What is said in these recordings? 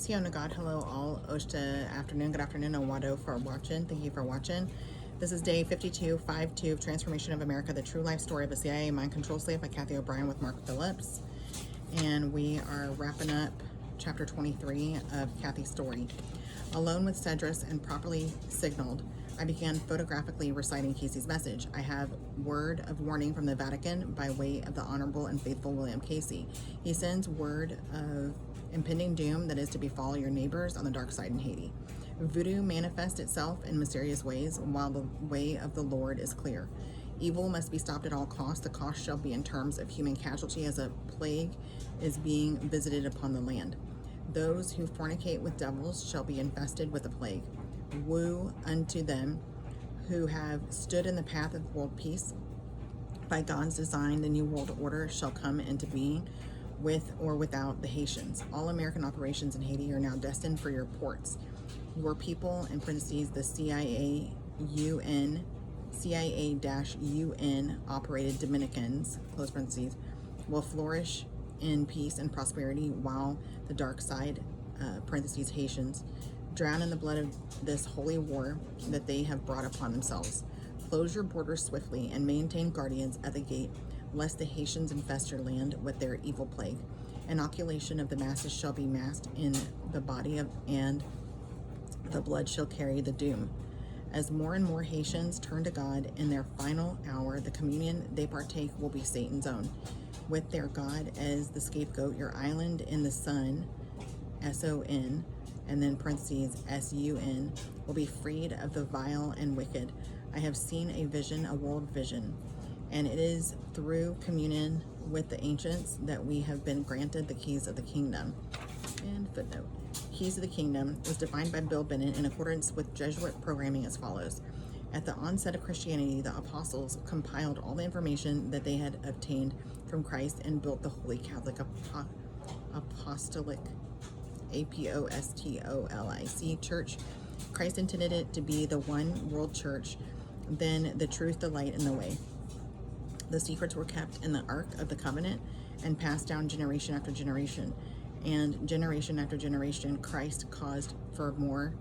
Sio Nagad, hello all. Oshta afternoon, good afternoon, Owado for watching. Thank you for watching. This is day 5252 of Transformation of America, the true life story of a CIA mind control slave by Kathy O'Brien with Mark Phillips. And we are wrapping up chapter 23 of Kathy's story. Alone with Cedrus and properly signaled, I began photographically reciting Casey's message. I have word of warning from the Vatican by way of the Honorable and Faithful William Casey. He sends word of impending doom that is to befall your neighbors on the dark side in Haiti. Voodoo manifests itself in mysterious ways, while the way of the Lord is clear. Evil must be stopped at all costs. The cost shall be in terms of human casualty as a plague is being visited upon the land. Those who fornicate with devils shall be infested with the plague. Woe unto them who have stood in the path of world peace. By God's design, the new world order shall come into being, with or without the Haitians. All American operations in Haiti are now destined for your ports. Your people, in parentheses, the CIA-UN operated Dominicans, close parentheses, will flourish in peace and prosperity, while the dark side, parentheses, Haitians, drown in the blood of this holy war that they have brought upon themselves. Close your borders swiftly and maintain guardians at the gate, lest the Haitians infest your land with their evil plague. Inoculation of the masses shall be massed in the body of, and the blood shall carry the doom. As more and more Haitians turn to God in their final hour, the communion they partake will be Satan's own. With their God as the scapegoat, your island in the sun, S-O-N, and then parentheses, S-U-N, will be freed of the vile and wicked. I have seen a vision, a world vision, and it is through communion with the ancients that we have been granted the keys of the kingdom. And footnote, keys of the kingdom was defined by Bill Bennett in accordance with Jesuit programming as follows. At the onset of Christianity, the apostles compiled all the information that they had obtained from Christ and built the Holy Catholic Apostolic Apostolic Church. Christ intended it to be the one world church, then the truth, the light, and the way. The secrets were kept in the Ark of the Covenant and passed down generation after generation. And generation after generation, Christ caused for more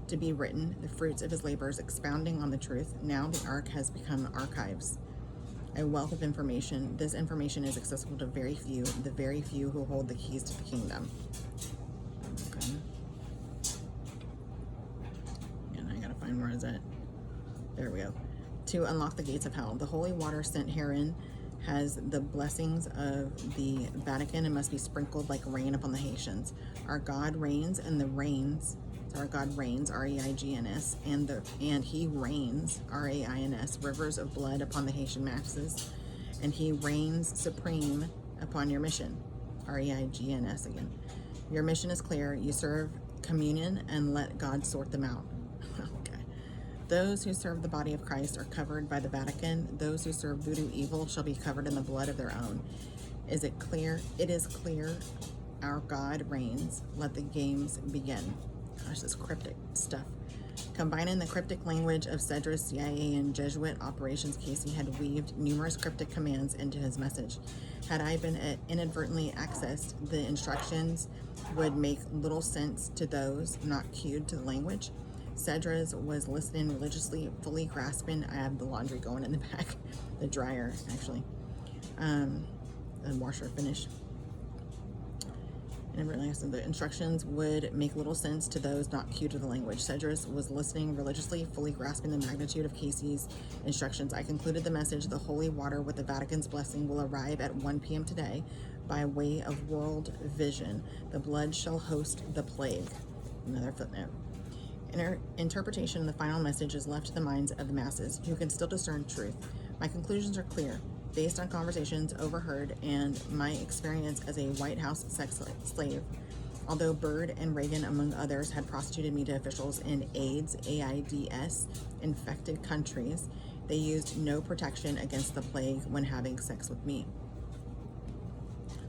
to be written, the fruits of his labors expounding on the truth. Now the Ark has become archives, a wealth of information. This information is accessible to very few, the very few who hold the keys to the kingdom. Okay. And I gotta find where is it. There we go. To unlock the gates of hell. The holy water sent herein has the blessings of the Vatican and must be sprinkled like rain upon the Haitians. Our God reigns, and the rains, so our God reigns, R-E-I-G-N-S, and he reigns, R-A-I-N-S, rivers of blood upon the Haitian masses, and he reigns supreme upon your mission, R-E-I-G-N-S again. Your mission is clear. You serve communion and let God sort them out. Okay. Those who serve the body of Christ are covered by the Vatican. Those who serve voodoo evil shall be covered in the blood of their own. Is it clear? It is clear. Our God reigns. Let the games begin. Gosh, this cryptic stuff. Combining the cryptic language of Cedrus, CIA, and Jesuit operations, Casey had weaved numerous cryptic commands into his message. Had I been inadvertently accessed, the instructions would make little sense to those not cued to the language. Cedrus was listening religiously, fully grasping. I have the laundry going in the back, the dryer actually, and washer finished. And I realized the instructions would make little sense to those not cued to the language. Cedrus was listening religiously, fully grasping the magnitude of Casey's instructions. I concluded the message: the holy water with the Vatican's blessing will arrive at 1 p.m. today by way of world vision. The blood shall host the plague. Another footnote. Interpretation of the final message is left to the minds of the masses, who can still discern truth. My conclusions are clear, based on conversations overheard and my experience as a White House sex slave. Although Byrd and Reagan, among others, had prostituted me to officials in AIDS infected countries, they used no protection against the plague when having sex with me.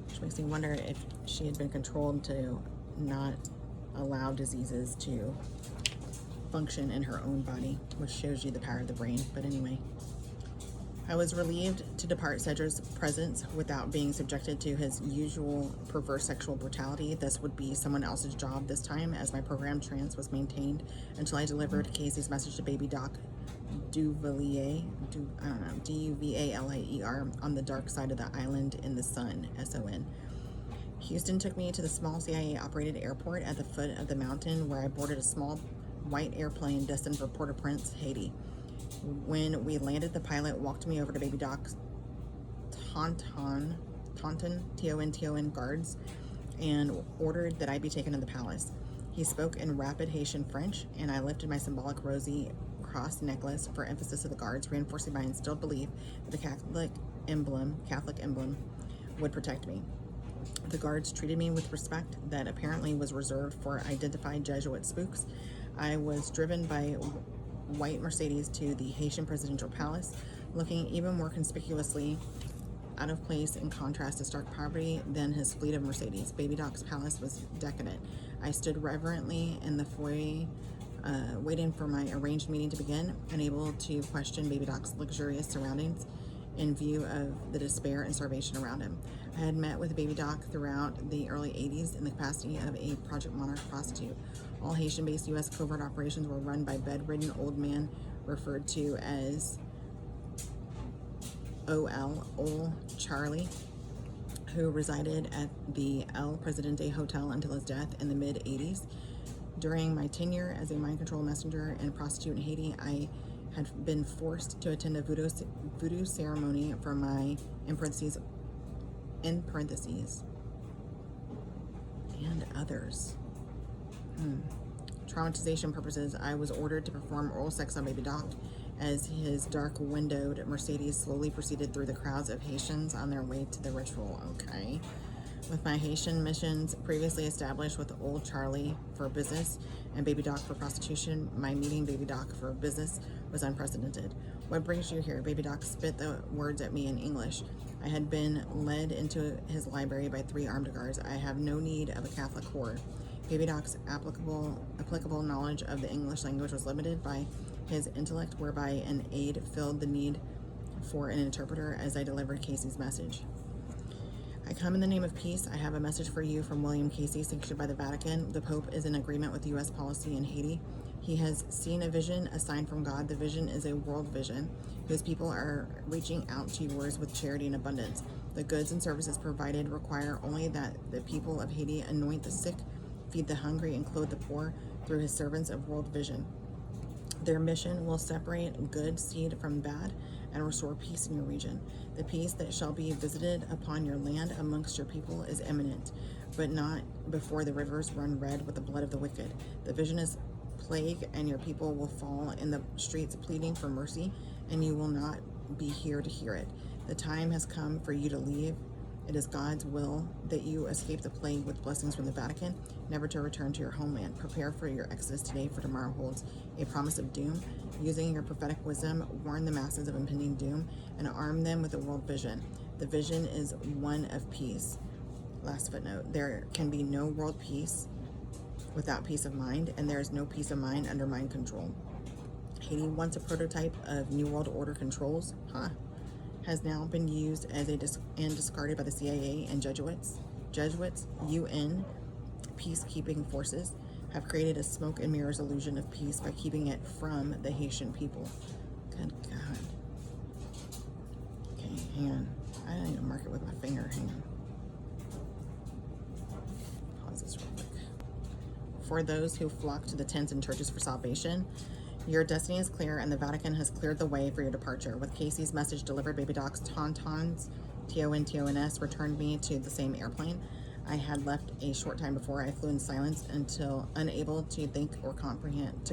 Which makes me wonder if she had been controlled to not allow diseases to function in her own body, which shows you the power of the brain. But anyway, I was relieved to depart Cedric's presence without being subjected to his usual perverse sexual brutality. This would be someone else's job this time, as my program trance was maintained until I delivered Casey's message to baby Doc Duvalier, Duvalier, on the dark side of the island in the sun, SON. Houston took me to the small CIA-operated airport at the foot of the mountain, where I boarded a small white airplane destined for Port-au-Prince, Haiti. When we landed, the pilot walked me over to baby Doc's Taunton, T-O-N guards, and ordered that I be taken to the palace. He spoke in rapid Haitian French, and I lifted my symbolic rosy cross necklace for emphasis to the guards, reinforcing my instilled belief that the Catholic emblem would protect me. The guards treated me with respect that apparently was reserved for identified Jesuit spooks. I was driven by white Mercedes to the Haitian presidential palace, looking even more conspicuously out of place in contrast to stark poverty than his fleet of Mercedes. Baby Doc's palace was decadent. I stood reverently in the foyer, waiting for my arranged meeting to begin, unable to question baby Doc's luxurious surroundings in view of the despair and starvation around him. I had met with baby Doc throughout the early 80s in the capacity of a Project Monarch prostitute. All Haitian-based U.S. covert operations were run by bedridden old man referred to as Ol Charlie, who resided at the El Presidente Hotel until his death in the mid-80s. During my tenure as a mind control messenger and prostitute in Haiti, I had been forced to attend a voodoo ceremony for my, in parentheses, and others. Traumatization purposes, I was ordered to perform oral sex on baby Doc as his dark windowed Mercedes slowly proceeded through the crowds of Haitians on their way to the ritual. Okay. With my Haitian missions previously established with old Charlie for business and baby Doc for prostitution, my meeting baby Doc for business was unprecedented. What brings you here? Baby Doc spit the words at me in English. I had been led into his library by 3 armed guards. I have no need of a Catholic whore. Baby Doc's applicable knowledge of the English language was limited by his intellect, whereby an aide filled the need for an interpreter as I delivered Casey's message. I come in the name of peace. I have a message for you from William Casey, sanctioned by the Vatican. The Pope is in agreement with U.S. policy in Haiti. He has seen a vision, a sign from God. The vision is a world vision, whose people are reaching out to yours with charity and abundance. The goods and services provided require only that the people of Haiti anoint the sick, feed the hungry, and clothe the poor through his servants of world vision. Their mission will separate good seed from bad and restore peace in your region. The peace that shall be visited upon your land amongst your people is imminent, but not before the rivers run red with the blood of the wicked. The vision is plague, and your people will fall in the streets pleading for mercy, and you will not be here to hear it. The time has come for you to leave. It is God's will that you escape the plague with blessings from the Vatican, never to return to your homeland. Prepare for your exodus today, for tomorrow holds a promise of doom. Using your prophetic wisdom, warn the masses of impending doom and arm them with a world vision. The vision is one of peace. Last footnote, there can be no world peace without peace of mind, and there is no peace of mind under mind control. Haiti, once a prototype of New World Order controls, has now been used as and discarded by the CIA and Jesuits. UN peacekeeping forces have created a smoke and mirrors illusion of peace by keeping it from the Haitian people. Good God. Okay, hang on. I didn't even mark it with my finger. Hang on. Pause this real quick. For those who flock to the tents and churches for salvation, your destiny is clear, and the Vatican has cleared the way for your departure. With Casey's message delivered, baby Doc's Tauntons, T-O-N-T-O-N-S, returned me to the same airplane I had left a short time before. I flew in silence until unable to think or comprehend.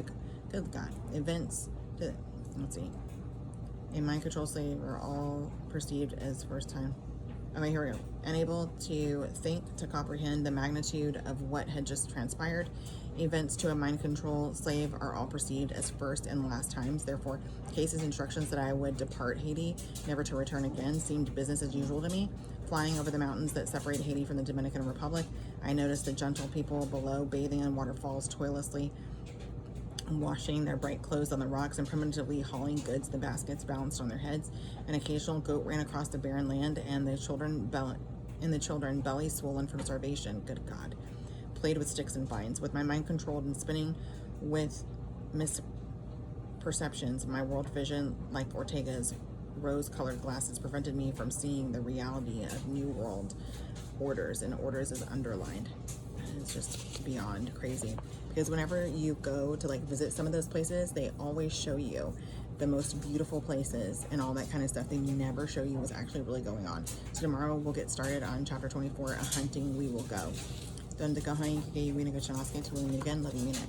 Good God. Events. Let's see. A mind control slave are all perceived as first time. Okay, here we go. Unable to think, to comprehend the magnitude of what had just transpired. Events to a mind control slave are all perceived as first and last times. Therefore, Casey's instructions that I would depart Haiti, never to return again, seemed business as usual to me. Flying over the mountains that separate Haiti from the Dominican Republic, I noticed the gentle people below bathing in waterfalls toilessly washing their bright clothes on the rocks and primitively hauling goods the baskets balanced on their heads. An occasional goat ran across the barren land, and the children, bellies swollen from starvation, good God, played with sticks and vines. With my mind controlled and spinning with misperceptions, my world vision, like Ortega's rose-colored glasses, prevented me from seeing the reality of New World orders, and orders is underlined. It's just beyond crazy, because whenever you go to like visit some of those places, they always show you the most beautiful places and all that kind of stuff. They never show you what's actually really going on. So tomorrow we'll get started on chapter 24, A Hunting We Will Go. Donde kahain kay Wina Gachanaske to meet again. Love you, mean it.